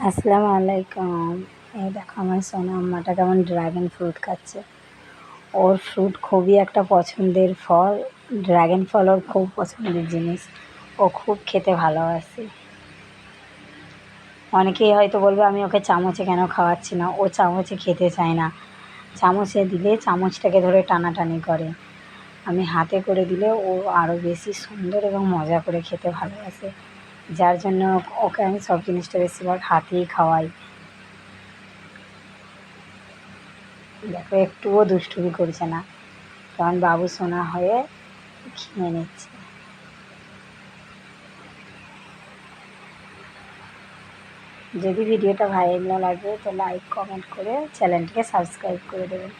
আসসালামু আলাইকুম। এই দেখো আমার সোনা আম্মাটা কেমন ড্রাগন ফ্রুট খাচ্ছে। ওর ফ্রুট খুবই একটা পছন্দের ফল। ড্রাগন ফল ওর খুব পছন্দের জিনিস। ও খুব খেতে ভালোবাসে। অনেকেই হয়তো বলবে আমি ওকে চামচে কেন খাওয়াচ্ছি না, ও চামচে খেতে চায় না। চামচে দিলে চামচটাকে ধরে টানাটানি করে। আমি হাতে করে দিলে ও আরও বেশি সুন্দর এবং মজা করে খেতে ভালোবাসে। যার জন্য ওকে আমি সব জিনিসটা বেশিরভাগ হাতেই খাওয়াই। দেখো একটুও দুষ্টুমি করছে না, কারণ বাবু সোনা হয়ে খেয়ে নিচ্ছে। যদি ভিডিওটা ভালো লাগে তো লাইক কমেন্ট করে চ্যানেলটিকে সাবস্ক্রাইব করে দেবেন।